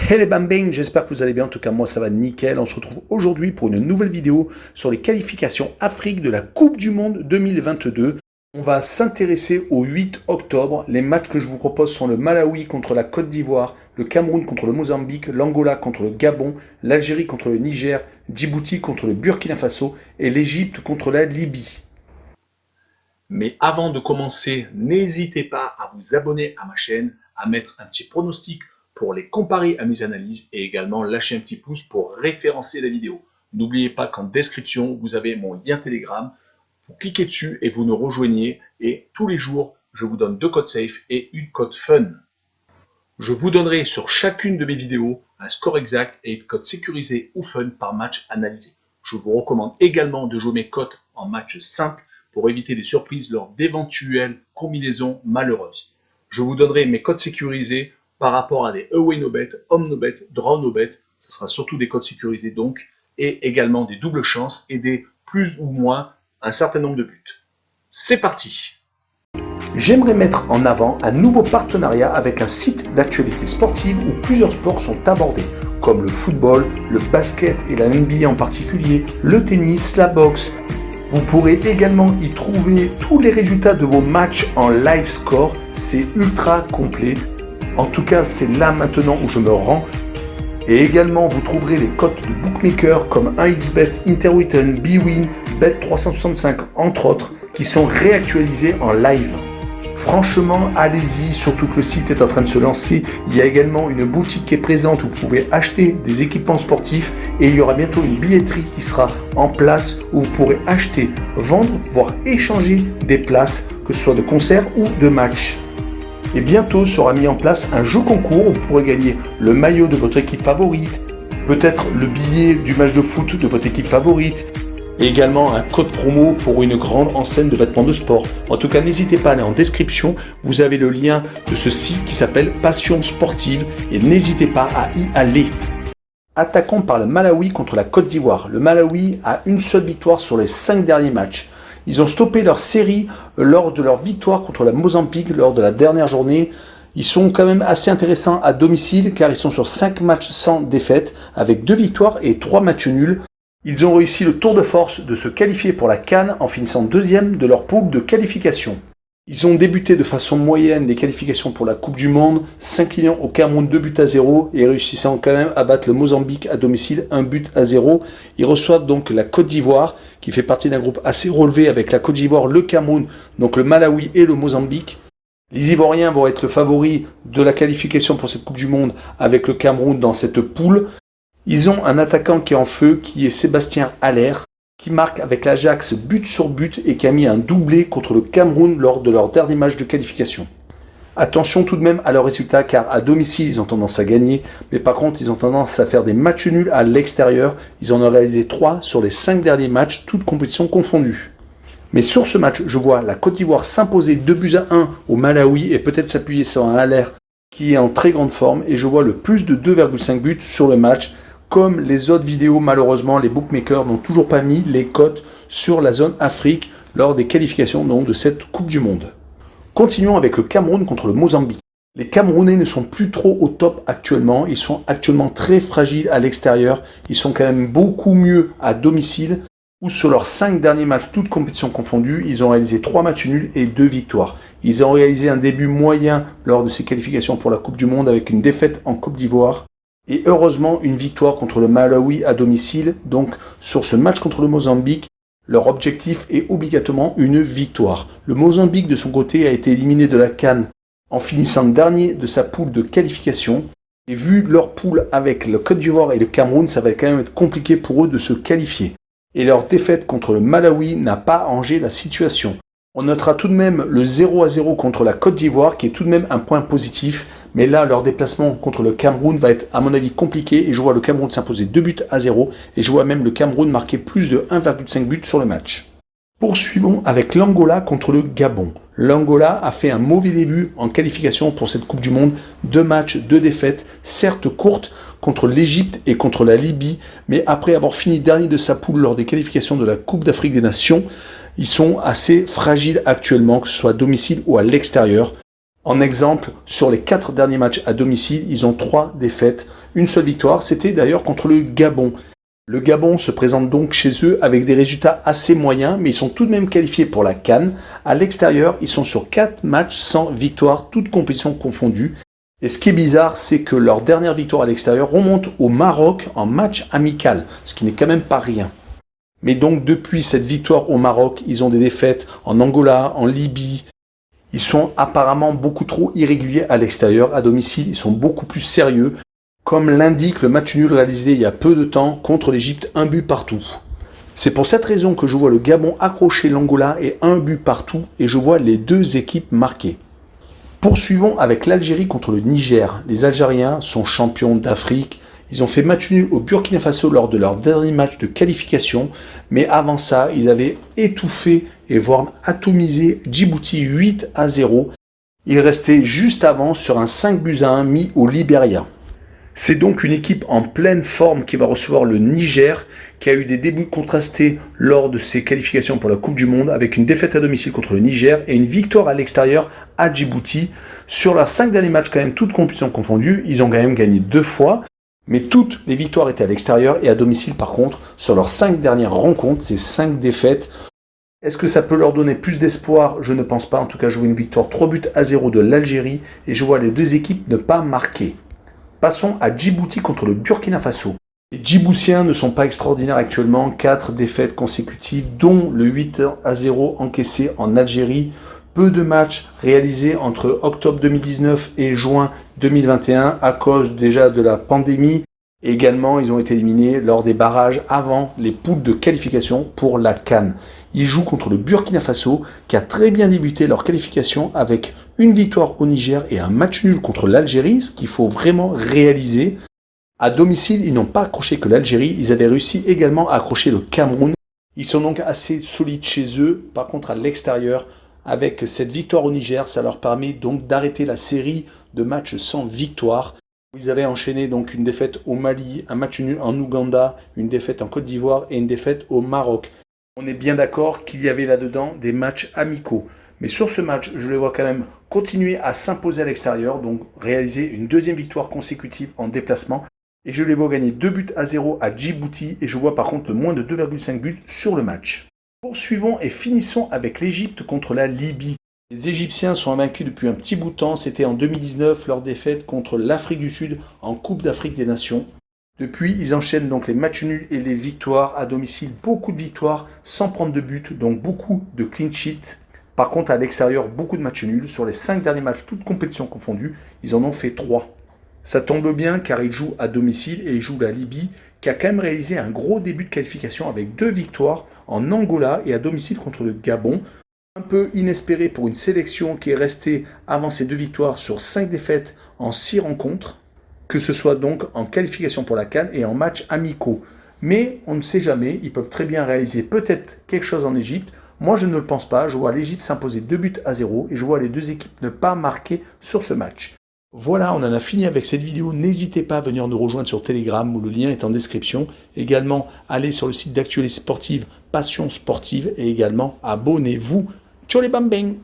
Hey les bambing, j'espère que vous allez bien, en tout cas moi ça va nickel. On se retrouve aujourd'hui pour une nouvelle vidéo sur les qualifications Afrique de la Coupe du Monde 2022. On va s'intéresser au 8 octobre. Les matchs que je vous propose sont le Malawi contre la Côte d'Ivoire, le Cameroun contre le Mozambique, l'Angola contre le Gabon, l'Algérie contre le Niger, Djibouti contre le Burkina Faso et l'Égypte contre la Libye. Mais avant de commencer, n'hésitez pas à vous abonner à ma chaîne, à mettre un petit pronostic pour les comparer à mes analyses et également lâcher un petit pouce pour référencer la vidéo. N'oubliez pas qu'en description, vous avez mon lien Telegram. Vous cliquez dessus et vous nous rejoignez. Et tous les jours, je vous donne 2 codes safe et une code fun. Je vous donnerai sur chacune de mes vidéos un score exact et une code sécurisé ou fun par match analysé. Je vous recommande également de jouer mes cotes en match simple pour éviter des surprises lors d'éventuelles combinaisons malheureuses. Je vous donnerai mes codes sécurisés par rapport à des away no bet, home no bet, draw no bet. Ce sera surtout des codes sécurisés donc, et également des doubles chances et des plus ou moins un certain nombre de buts. C'est parti! J'aimerais mettre en avant un nouveau partenariat avec un site d'actualité sportive où plusieurs sports sont abordés, comme le football, le basket et la NBA en particulier, le tennis, la boxe. Vous pourrez également y trouver tous les résultats de vos matchs en live score, c'est ultra complet. En tout cas, c'est là maintenant où je me rends. Et également, vous trouverez les cotes de bookmakers comme 1xBet, Interwetten, bwin, Bet365, entre autres, qui sont réactualisés en live. Franchement, allez-y, surtout que le site est en train de se lancer. Il y a également une boutique qui est présente où vous pouvez acheter des équipements sportifs et il y aura bientôt une billetterie qui sera en place où vous pourrez acheter, vendre, voire échanger des places, que ce soit de concerts ou de matchs. Et bientôt sera mis en place un jeu concours où vous pourrez gagner le maillot de votre équipe favorite, peut-être le billet du match de foot de votre équipe favorite, et également un code promo pour une grande enseigne de vêtements de sport. En tout cas, n'hésitez pas à aller en description, vous avez le lien de ce site qui s'appelle Passion Sportive et n'hésitez pas à y aller. Attaquons par le Malawi contre la Côte d'Ivoire. Le Malawi a une seule victoire sur les 5 derniers matchs. Ils ont stoppé leur série lors de leur victoire contre la Mozambique lors de la dernière journée. Ils sont quand même assez intéressants à domicile car ils sont sur 5 matchs sans défaite avec 2 victoires et 3 matchs nuls. Ils ont réussi le tour de force de se qualifier pour la CAN en finissant deuxième de leur poule de qualification. Ils ont débuté de façon moyenne les qualifications pour la Coupe du Monde, s'inclinant au Cameroun 2-0 et réussissant quand même à battre le Mozambique à domicile 1-0. Ils reçoivent donc la Côte d'Ivoire qui fait partie d'un groupe assez relevé avec la Côte d'Ivoire, le Cameroun, donc le Malawi et le Mozambique. Les Ivoiriens vont être le favori de la qualification pour cette Coupe du Monde avec le Cameroun dans cette poule. Ils ont un attaquant qui est en feu, qui est Sébastien Haller, qui marque avec l'Ajax but sur but et qui a mis un doublé contre le Cameroun lors de leur dernier match de qualification. Attention tout de même à leurs résultats car à domicile ils ont tendance à gagner, mais par contre ils ont tendance à faire des matchs nuls à l'extérieur. Ils en ont réalisé 3 sur les 5 derniers matchs, toutes compétitions confondues. Mais sur ce match, je vois la Côte d'Ivoire s'imposer 2-1 au Malawi et peut-être s'appuyer sur un Haller qui est en très grande forme et je vois le plus de 2,5 buts sur le match. Comme les autres vidéos, malheureusement, les bookmakers n'ont toujours pas mis les cotes sur la zone Afrique lors des qualifications donc, de cette Coupe du Monde. Continuons avec le Cameroun contre le Mozambique. Les Camerounais ne sont plus trop au top actuellement. Ils sont actuellement très fragiles à l'extérieur. Ils sont quand même beaucoup mieux à domicile. Où sur leurs 5 derniers matchs, toutes compétitions confondues, ils ont réalisé 3 matchs nuls et 2 victoires. Ils ont réalisé un début moyen lors de ces qualifications pour la Coupe du Monde avec une défaite en Côte d'Ivoire. Et heureusement, une victoire contre le Malawi à domicile. Donc, sur ce match contre le Mozambique, leur objectif est obligatoirement une victoire. Le Mozambique, de son côté, a été éliminé de la CAN en finissant dernier de sa poule de qualification. Et vu leur poule avec le Côte d'Ivoire et le Cameroun, ça va quand même être compliqué pour eux de se qualifier. Et leur défaite contre le Malawi n'a pas arrangé la situation. On notera tout de même le 0-0 contre la Côte d'Ivoire, qui est tout de même un point positif. Mais là, leur déplacement contre le Cameroun va être, à mon avis, compliqué. Et je vois le Cameroun s'imposer 2-0. Et je vois même le Cameroun marquer plus de 1,5 buts sur le match. Poursuivons avec l'Angola contre le Gabon. L'Angola a fait un mauvais début en qualification pour cette Coupe du Monde. 2 matchs, 2 défaites, certes courtes, contre l'Égypte et contre la Libye. Mais après avoir fini dernier de sa poule lors des qualifications de la Coupe d'Afrique des Nations, ils sont assez fragiles actuellement, que ce soit à domicile ou à l'extérieur. En exemple, sur les 4 derniers matchs à domicile, ils ont 3 défaites, une seule victoire, c'était d'ailleurs contre le Gabon. Le Gabon se présente donc chez eux avec des résultats assez moyens, mais ils sont tout de même qualifiés pour la CAN. À l'extérieur, ils sont sur 4 matchs sans victoire, toutes compétitions confondues. Et ce qui est bizarre, c'est que leur dernière victoire à l'extérieur remonte au Maroc en match amical, ce qui n'est quand même pas rien. Mais donc depuis cette victoire au Maroc, ils ont des défaites en Angola, en Libye. Ils sont apparemment beaucoup trop irréguliers à l'extérieur. À domicile, ils sont beaucoup plus sérieux. Comme l'indique le match nul réalisé il y a peu de temps contre l'Égypte, 1 but partout. C'est pour cette raison que je vois le Gabon accrocher l'Angola et 1 but partout et je vois les deux équipes marquées. Poursuivons avec l'Algérie contre le Niger. Les Algériens sont champions d'Afrique. Ils ont fait match nul au Burkina Faso lors de leur dernier match de qualification. Mais avant ça, ils avaient étouffé et voire atomisé Djibouti 8-0. Ils restaient juste avant sur un 5-1 mis au Libéria. C'est donc une équipe en pleine forme qui va recevoir le Niger, qui a eu des débuts contrastés lors de ses qualifications pour la Coupe du Monde, avec une défaite à domicile contre le Niger et une victoire à l'extérieur à Djibouti. Sur leurs 5 derniers matchs, quand même, toutes compétitions confondues, ils ont quand même gagné 2 fois. Mais toutes les victoires étaient à l'extérieur et à domicile par contre, sur leurs 5 dernières rencontres, ces 5 défaites. Est-ce que ça peut leur donner plus d'espoir? Je ne pense pas. En tout cas, je vois une victoire 3-0 de l'Algérie et je vois les deux équipes ne pas marquer. Passons à Djibouti contre le Burkina Faso. Les Djiboutiens ne sont pas extraordinaires actuellement, 4 défaites consécutives, dont le 8-0 encaissé en Algérie. Peu de matchs réalisés entre octobre 2019 et juin 2021 à cause déjà de la pandémie. Également, ils ont été éliminés lors des barrages avant les poules de qualification pour la CAN. Ils jouent contre le Burkina Faso qui a très bien débuté leur qualification avec une victoire au Niger et un match nul contre l'Algérie, ce qu'il faut vraiment réaliser. À domicile, ils n'ont pas accroché que l'Algérie, ils avaient réussi également à accrocher le Cameroun. Ils sont donc assez solides chez eux. Par contre, à l'extérieur, avec cette victoire au Niger, ça leur permet donc d'arrêter la série de matchs sans victoire. Ils avaient enchaîné donc une défaite au Mali, un match nul en Ouganda, une défaite en Côte d'Ivoire et une défaite au Maroc. On est bien d'accord qu'il y avait là-dedans des matchs amicaux. Mais sur ce match, je les vois quand même continuer à s'imposer à l'extérieur, donc réaliser une deuxième victoire consécutive en déplacement. Et je les vois gagner 2-0 à Djibouti et je vois par contre moins de 2,5 buts sur le match. Poursuivons et finissons avec l'Égypte contre la Libye. Les Égyptiens sont invaincus depuis un petit bout de temps. C'était en 2019 leur défaite contre l'Afrique du Sud en Coupe d'Afrique des Nations. Depuis, ils enchaînent donc les matchs nuls et les victoires à domicile. Beaucoup de victoires sans prendre de but, donc beaucoup de clean sheet. Par contre, à l'extérieur, beaucoup de matchs nuls. Sur les 5 derniers matchs, toutes compétitions confondues, ils en ont fait 3. Ça tombe bien car ils jouent à domicile et ils jouent la Libye, qui a quand même réalisé un gros début de qualification avec 2 victoires en Angola et à domicile contre le Gabon. Un peu inespéré pour une sélection qui est restée avant ces 2 victoires sur 5 défaites en 6 rencontres, que ce soit donc en qualification pour la CAN et en matchs amicaux. Mais on ne sait jamais, ils peuvent très bien réaliser peut-être quelque chose en Égypte. Moi je ne le pense pas, je vois l'Égypte s'imposer 2-0 et je vois les deux équipes ne pas marquer sur ce match. Voilà, on en a fini avec cette vidéo. N'hésitez pas à venir nous rejoindre sur Telegram où le lien est en description. Également, allez sur le site d'actualité sportive Passion Sportive et également abonnez-vous. Ciao les bambins!